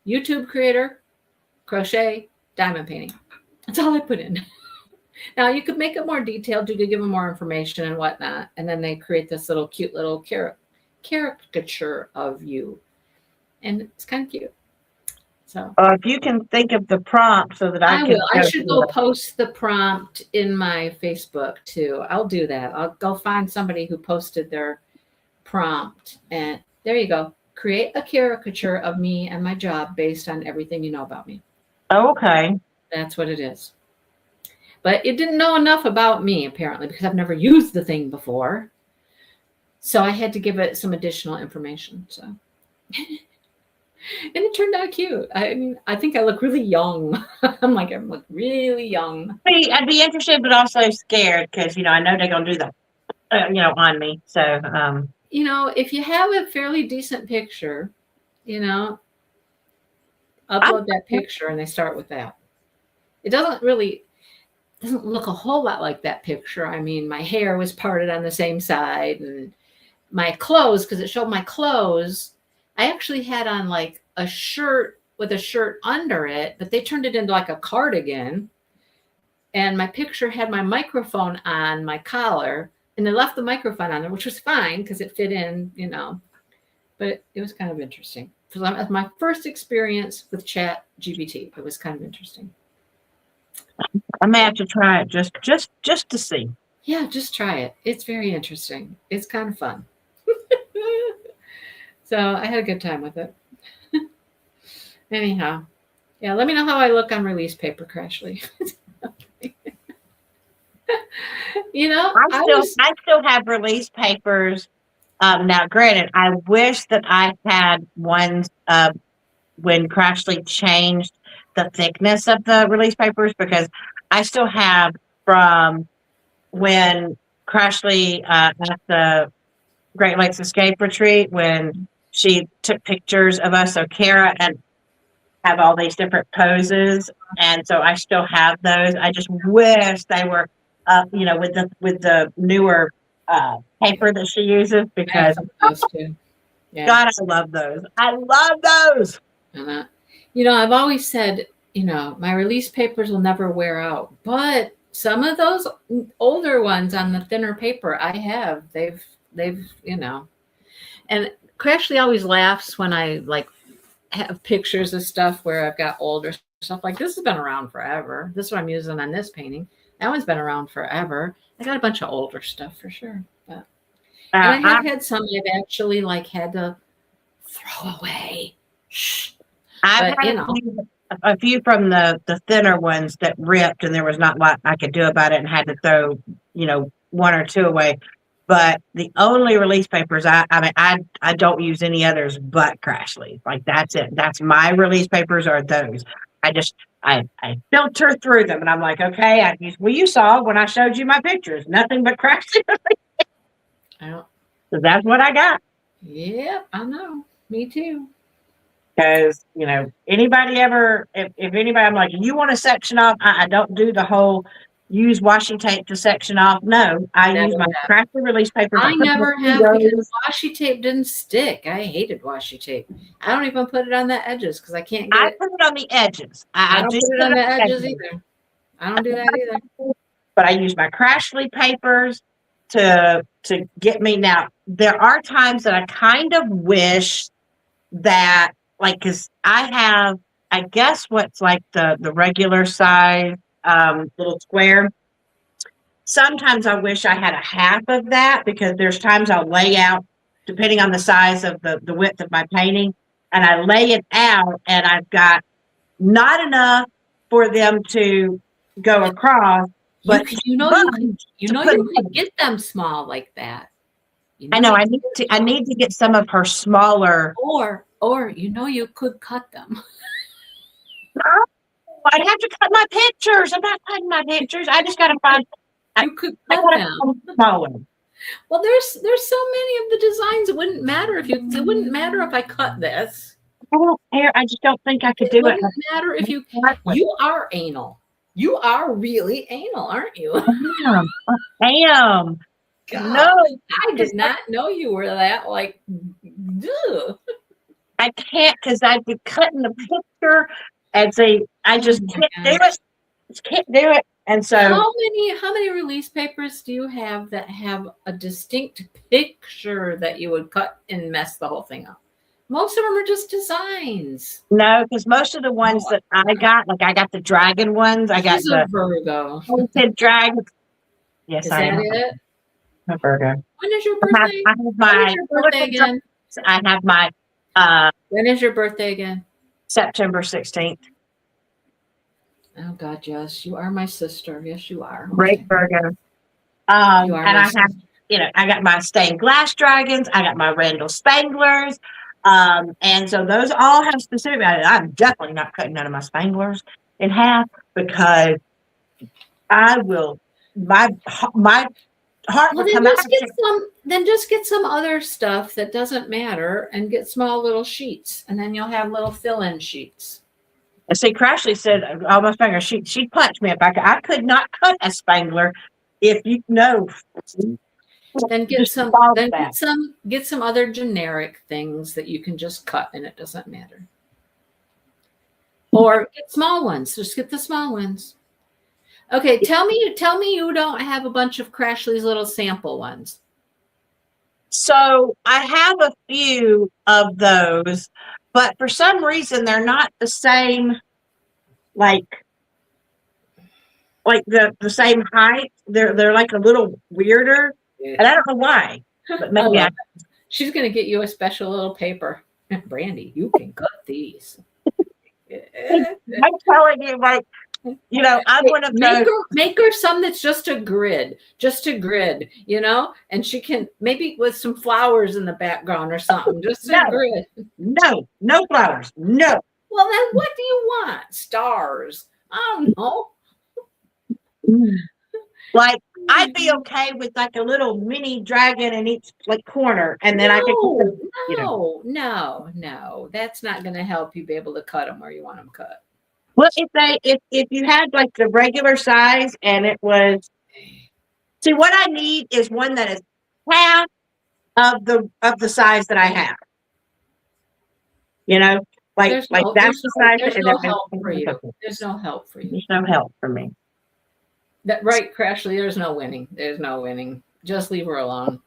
YouTube creator, crochet, diamond painting. That's all I put in. Now you could make it more detailed. You could give them more information and whatnot. And then they create this little cute little caricature of you. And it's kind of cute. So
if you can think of the prompt so that I can.
will. I should go post the prompt in my Facebook too. I'll do that. I'll go find somebody who posted their prompt. And there you go. Create a caricature of me and my job based on everything you know about me.
Oh, okay.
That's what it is. But it didn't know enough about me, apparently, because I've never used the thing before. So I had to give it some additional information. So, and it turned out cute. I mean, I think I look really young. I'm like, I look really young.
I'd be interested, but also scared because I know they're gonna do that, on me. So,
if you have a fairly decent picture, upload that picture, and they start with that. It doesn't look a whole lot like that picture. I mean, my hair was parted on the same side and my clothes, because it showed my clothes. I actually had on like a shirt with a shirt under it, but they turned it into like a cardigan. And my picture had my microphone on my collar and they left the microphone on there, which was fine because it fit in, but it was kind of interesting. So that was my first experience with Chat GBT. It was kind of interesting.
I may have to try it just to see.
Yeah, just try it. It's very interesting. It's kind of fun. So I had a good time with it. Anyhow, yeah, let me know how I look on release paper, Crashly.
I still have release papers. Now, granted, I wish that I had ones when Crashly changed the thickness of the release papers, because I still have from when Crashly at the Great Lakes Escape Retreat, when she took pictures of us, so Kara, and have all these different poses, and so I still have those. I just wish they were with the newer paper that she uses, because
those too. Yeah.
God, I love those. I love those.
I've always said, my release papers will never wear out, but some of those older ones on the thinner paper I have, they've and Crashly always laughs when I have pictures of stuff where I've got older stuff. Like, this has been around forever. This is what I'm using on this painting. That one's been around forever. I got a bunch of older stuff for sure. But And I
I,
have had some I've actually like had to throw away. Shh.
I've
But
had a few from the thinner ones that ripped, and there was not a lot I could do about it, and had to throw, one or two away. But the only release papers I don't use any others but Crashly. Like that's it. That's my release papers are those. I filter through them, and I'm like, okay, you saw when I showed you my pictures, nothing but Crashly.
I
So that's what I got.
Yep, I know. Me too.
Because, anybody ever, if anybody, I'm like, you want to section off, I don't do the whole use washi tape to section off. No, I use my Crafty release papers.
I
put
never
them
have
in
because
those.
washi tape didn't stick. I hated washi tape. I don't even put it on the edges because I can't get
I
it.
put it on the edges.
I
I
don't
do
put it on the edges either. I don't do that either.
But I use my Crashly papers to get me. Now, there are times that I kind of wish that, like, because I guess what's like the regular size little square. Sometimes I wish I had a half of that, because there's times I'll lay out, depending on the size of the width of my painting, and I lay it out and I've got not enough for them to go across. But
You could get them small like that.
I know I need to get some of her smaller.
Or you could cut them.
I'd have to cut my pictures. I'm not cutting my pictures. I just got to find.
You could cut them.
Smaller.
Well, there's so many of the designs. It wouldn't matter if I cut this.
I don't care. I just don't think I could
It
do it.
wouldn't matter if you are anal. You are really anal, aren't you?
I am.
God,
No,
I did not know you were that like. Ugh.
I can't, because I'd be cutting the picture and say I just can't do it. Just can't do it. And so
how many release papers do you have that have a distinct picture that you would cut and mess the whole thing up? Most of them are just designs.
no, because most of the ones that I got, like I got the dragon ones. I got
She's a Virgo.
painted dragon. Yes,
Is
I
that
am
it?
a Virgo.
When is your birthday?
I have
When
my
is your birthday again?
I have my
When is your birthday again?
September 16th.
Oh God, yes, you are my sister. Yes, you are.
Great Virgo.
You are
And
my
I
sister.
have, I got my stained glass dragons. I got my Randall Spanglers. And so those all have specific. I'm definitely not cutting none of my Spanglers in half, because I will. My heart
Well,
will
then
come out.
just get some other stuff that doesn't matter and get small little sheets, and then you'll have little fill-in sheets.
See, Crashly said, "Oh, my Spangler." She'd punch me if I could not cut a Spangler. If you know.
Then get
Just
some
solve
then
that.
get some other generic things that you can just cut and it doesn't matter. Or get small ones. Just get the small ones. Okay, tell me you don't have a bunch of Crashly's little sample ones.
So I have a few of those, but for some reason they're not the same, like the same height. They're like a little weirder, and I don't know why. But maybe
She's gonna get you a special little paper. Brandy, you can cut these.
I'm telling you, like, I'm one of those.
Make her some that's just a grid, and she can maybe with some flowers in the background or something, just a grid.
No flowers. No.
Well, then what do you want? Stars. I don't know.
Like, I'd be okay with like a little mini dragon in each like corner, and then I could.
No, that's not going to help you be able to cut them where you want them cut.
Well, if you had like the regular size and it was, see, what I need is one that is half of the size that I have. That's the size.
There's no help for you. There's no help for you.
There's no help for me.
That right, Crashly. There's no winning. Just leave her alone.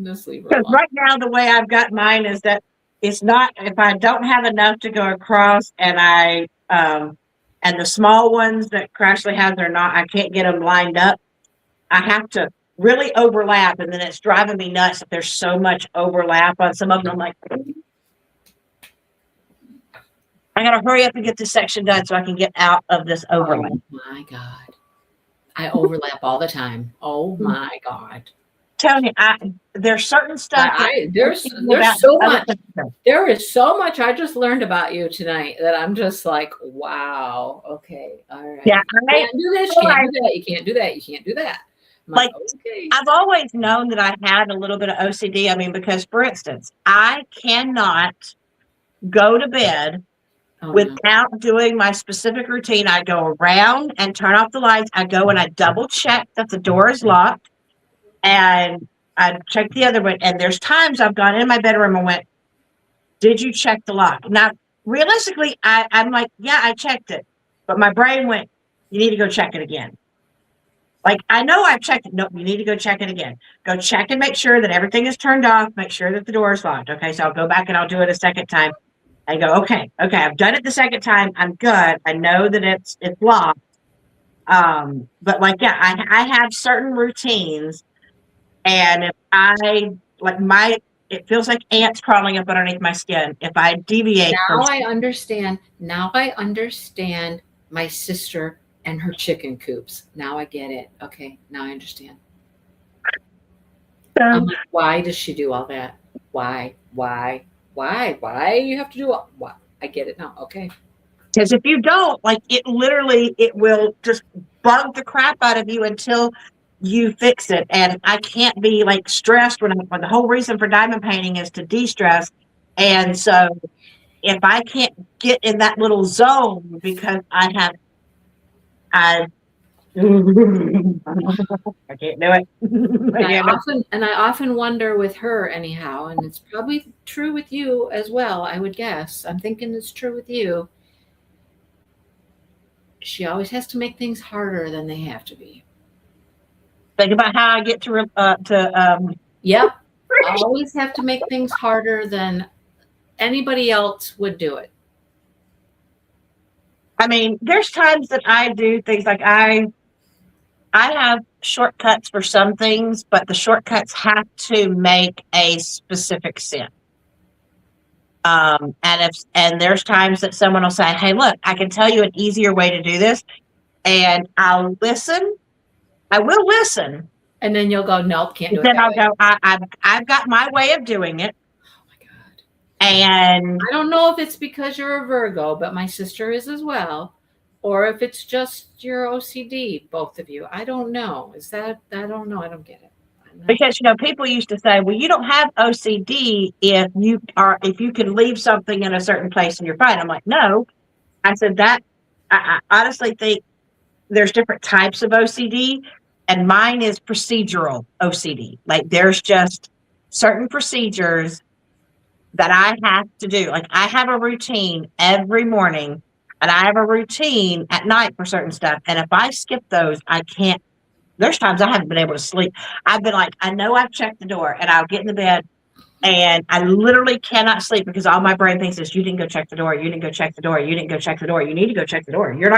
Just leave her alone.
Because right now, the way I've got mine is that it's not, if I don't have enough to go across, and and the small ones that Crashly has are not, I can't get them lined up. I have to really overlap, and then it's driving me nuts that there's so much overlap on some of them. I'm like, I gotta hurry up and get this section done so I can get out of this overlap.
Oh my God. I overlap all the time. Oh my God.
Tony, there's certain stuff.
There's so much. There is so much I just learned about you tonight that I'm just like, wow. Okay. All right.
Yeah.
You can't do this. You can't do that. You can't do that. You can't do that.
Like, okay. I've always known that I had a little bit of OCD. I mean, because for instance, I cannot go to bed without doing my specific routine. I go around and turn off the lights. I go and I double check that the door is locked. And I checked the other one, and there's times I've gone in my bedroom and went, did you check the lock? Now, realistically, I'm like, yeah, I checked it. But my brain went, you need to go check it again. Like, I know I've checked it. No, you need to go check it again. Go check and make sure that everything is turned off. Make sure that the door is locked. Okay, so I'll go back and I'll do it a second time. I go, okay, I've done it the second time. I'm good. I know that it's locked. But like, yeah, I have certain routines. And if it feels like ants crawling up underneath my skin. If I deviate.
Now I understand my sister and her chicken coops. Now I get it. Okay. Now I understand. I'm like, why does she do all that? Why you have to do all, why? I get it now. Okay.
Because if you don't, like, it will just bug the crap out of you until you fix it. And I can't be like stressed when the whole reason for diamond painting is to de-stress. And so if I can't get in that little zone because I can't do it.
I often wonder with her anyhow, and it's probably true with you as well, I would guess. I'm thinking it's true with you. She always has to make things harder than they have to be.
Think about how I get to
Yep. I always have to make things harder than anybody else would do it.
I mean, there's times that I do things like I have shortcuts for some things, but the shortcuts have to make a specific sense. And there's times that someone will say, hey, look, I can tell you an easier way to do this. And I'll listen. I will listen.
And then you'll go, nope, can't do it.
Then I'll go, I've got my way of doing it.
Oh my God.
And
I don't know if it's because you're a Virgo, but my sister is as well. Or if it's just your OCD, both of you. I don't know. I don't know. I don't get it.
Because, people used to say, well, you don't have OCD if you can leave something in a certain place and you're fine. I'm like, no. I said that I honestly think there's different types of OCD, and mine is procedural OCD. Like, there's just certain procedures that I have to do. Like, I have a routine every morning, and I have a routine at night for certain stuff. And if I skip those, I can't. There's times I haven't been able to sleep. I've been like, I know I've checked the door, and I'll get in the bed, and I literally cannot sleep because all my brain thinks is, you didn't go check the door. You didn't go check the door. You didn't go check the door. You need to go check the door. You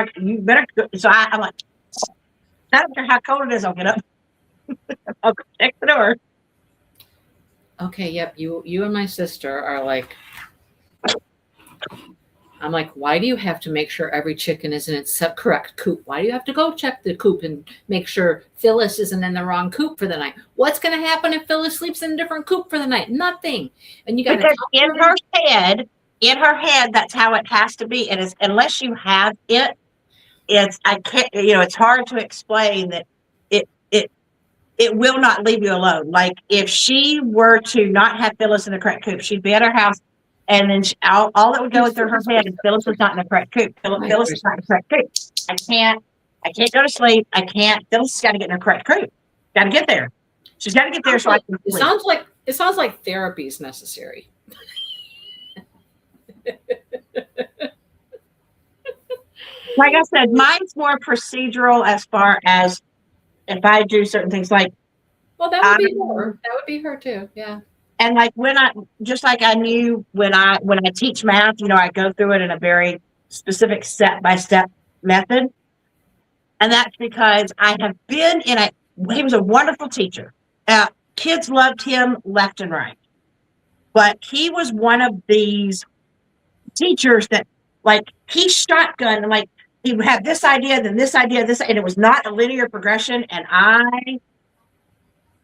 better go. So I'm like, I don't care how cold it is, I'll get up. I'll go check the door.
Okay, yep. You and my sister are like, I'm like, why do you have to make sure every chicken is in its correct coop? Why do you have to go check the coop and make sure Phyllis isn't in the wrong coop for the night? What's going to happen if Phyllis sleeps in a different coop for the night? Nothing. And you got to
in her head, that's how it has to be. And it's, unless you have it, it's hard to explain that it will not leave you alone. Like, if she were to not have Phyllis in the correct coop, she'd be at her house. And then all that would go through her head is Phyllis was not in the correct coop. Phyllis is not in the correct coop. I can't go to sleep. Phyllis has got to get in her correct coop. Got to get there. She's got to get there so I can sleep.
It sounds like therapy is necessary.
Like I said, mine's more procedural as far as if I do certain things. Like,
well, that would be her. That would be her too. Yeah.
And like I knew when I teach math, I go through it in a very specific step-by-step method. And that's because I have been in he was a wonderful teacher. Kids loved him left and right. But he was one of these teachers that, like, he shotgun, and like he would have this idea, then this idea, this, and it was not a linear progression. And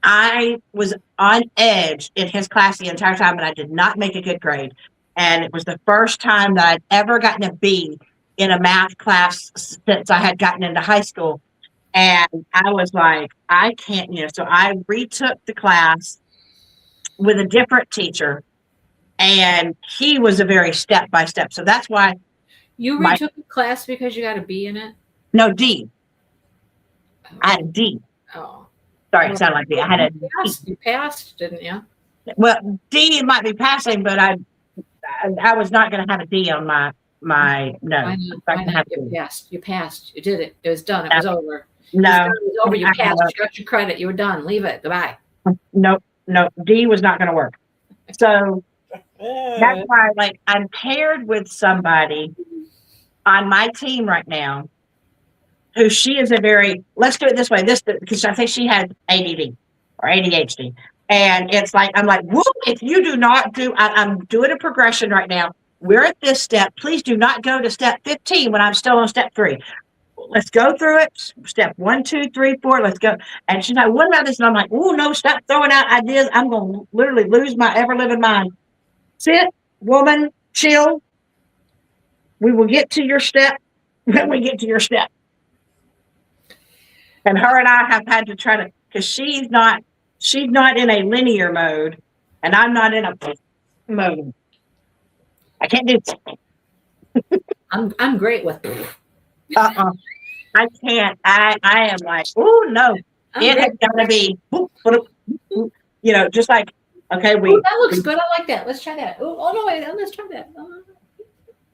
I was on edge in his class the entire time, and I did not make a good grade. And it was the first time that I'd ever gotten a B in a math class since I had gotten into high school. And I was like, I can't, so I retook the class with a different teacher, and he was a very step by step. So that's why
You retook a class because you got a B in it?
no D. I had a D.
Oh.
Sorry, it sounded like D. I had a D.
You passed, didn't you?
Well, D might be passing, but I was not going to have a D on my no.
Why not? You passed. You passed. You did it. It was done. It was over.
No,
it was over. You passed. You got your credit. You were done. Leave it. Goodbye.
No. D was not going to work. So that's why, like, I'm paired with somebody on my team right now who she is a very, let's do it this way. Because I think she had ADD or ADHD. And it's like, I'm like, whoop, if you do not do, I'm doing a progression right now. We're at this step. Please do not go to step 15 when I'm still on step 3. Let's go through it. Step 1, 2, 3, 4. Let's go. And she's like, what about this? And I'm like, oh, no, stop throwing out ideas. I'm going to literally lose my ever living mind. Sit, woman, chill. We will get to your step when we get to your step. And her and I have had to try to, because she's not in a linear mode, and I'm not in a mode. I can't do it.
I'm great with
I can't. I am like, oh no, it has got to be, just like, okay,
that looks good. I like that. Let's try that. Oh no, wait, let's try that.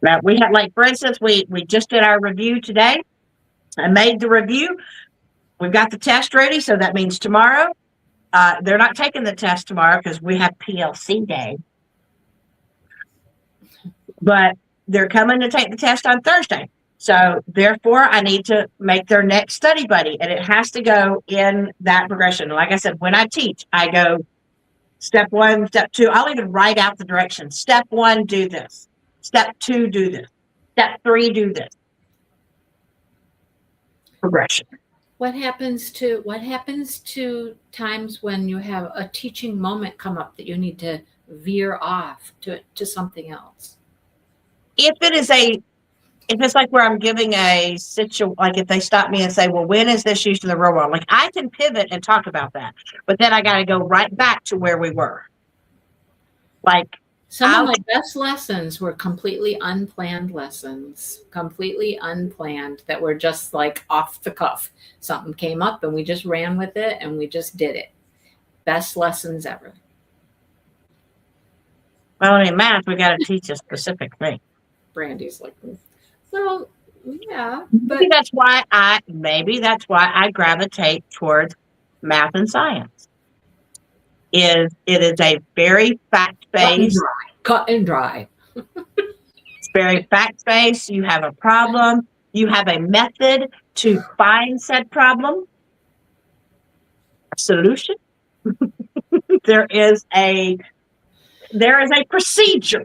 Now we had, like, for instance, we just did our review today. I made the review. We've got the test ready, so that means tomorrow. They're not taking the test tomorrow because we have PLC day, but they're coming to take the test on Thursday. So therefore, I need to make their next study buddy, and it has to go in that progression. Like I said, when I teach, I go step 1, step 2. I'll even write out the directions. Step 1, do this. Step 2, do this. Step 3, do this. Progression.
What happens to times when you have a teaching moment come up that you need to veer off to something else?
If it's like where I'm giving a situation, like if they stop me and say, well, when is this used in the real world? Like, I can pivot and talk about that, but then I got to go right back to where we were. Like,
some of my best lessons were completely unplanned lessons, that were just like off the cuff. Something came up and we just ran with it and we just did it. Best lessons ever.
Well, in math, we got to teach a specific thing.
Brandy's like, well, yeah, but
maybe that's why I gravitate towards math and science. It is a very fact-based.
Cut and dry.
It's very fact-based. You have a problem. You have a method to find said problem. A solution. There is a procedure.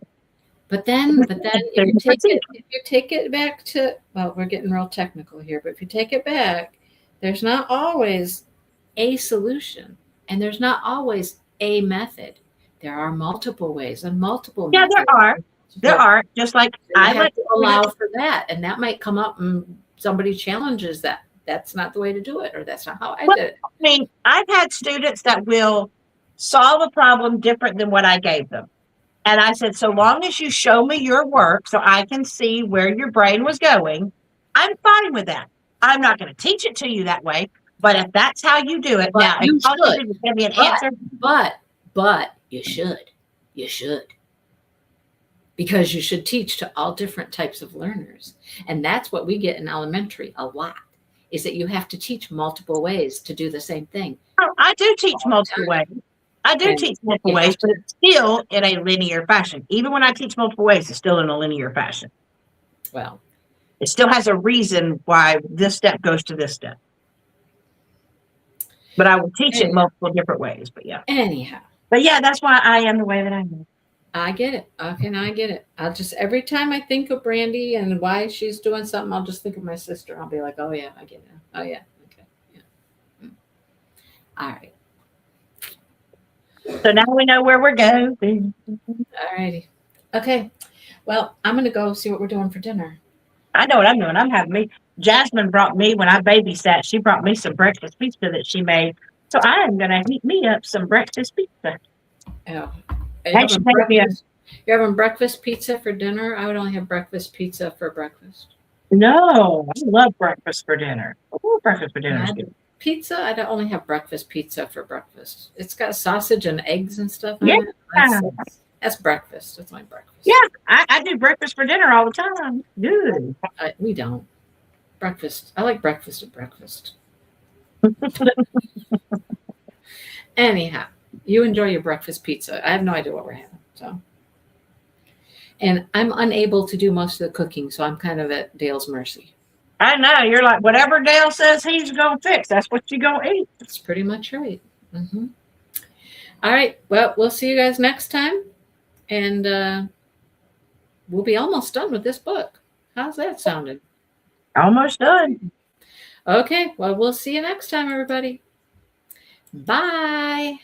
But then if you take it back to, well, we're getting real technical here, but if you take it back, there's not always a solution, and there's not always a method. There are multiple ways and multiple methods.
There are. Just like
I have to allow for that, and that might come up and somebody challenges that. That's not the way to do it, or that's not how I did it.
I mean, I've had students that will solve a problem different than what I gave them. And I said, so long as you show me your work so I can see where your brain was going, I'm fine with that. I'm not going to teach it to you that way, but if that's how you do it, now,
you
should. Give me an answer.
But you should. Because you should teach to all different types of learners. And that's what we get in elementary a lot, is that you have to teach multiple ways to do the same thing.
Oh, I do teach multiple ways. But it's still in a linear fashion. Even when I teach multiple ways, it's still in a linear fashion.
Well,
it still has a reason why this step goes to this step. But I will teach it
Anyhow.
multiple different ways.
Anyhow,
But yeah, that's why I am the way that I am.
I get it. Okay, now I get it. I'll just every time I think of Brandy and why she's doing something, I'll just think of my sister. I'll be like, oh yeah, I get it. Oh yeah, okay, yeah. All right,
So now we know where we're going.
all righty. Okay, well, I'm gonna go see what we're doing for dinner.
I know what I'm doing. I'm having me. Jasmine brought me when I babysat. She brought me some breakfast pizza that she made. So I am gonna heat me up some breakfast pizza.
Oh,
And she made me
you're having breakfast pizza for dinner? I would only have breakfast pizza for breakfast.
No, I love breakfast for dinner. Oh, breakfast for dinner is good.
Pizza, I don't only have breakfast pizza for breakfast. It's got sausage and eggs and stuff on
Yeah.
it. That's breakfast. That's my breakfast.
Yeah, I do breakfast for dinner all the time. Good.
We don't. Breakfast. I like breakfast at breakfast. Anyhow, you enjoy your breakfast pizza. I have no idea what we're having. So, and I'm unable to do most of the cooking, so I'm kind of at Dale's mercy.
I know. You're like, whatever Dale says he's going to fix, that's what you're going to eat.
That's pretty much right. Mm-hmm. All right. Well, we'll see you guys next time. And we'll be almost done with this book. How's that sounding?
Almost done.
Okay. Well, we'll see you next time, everybody. Bye.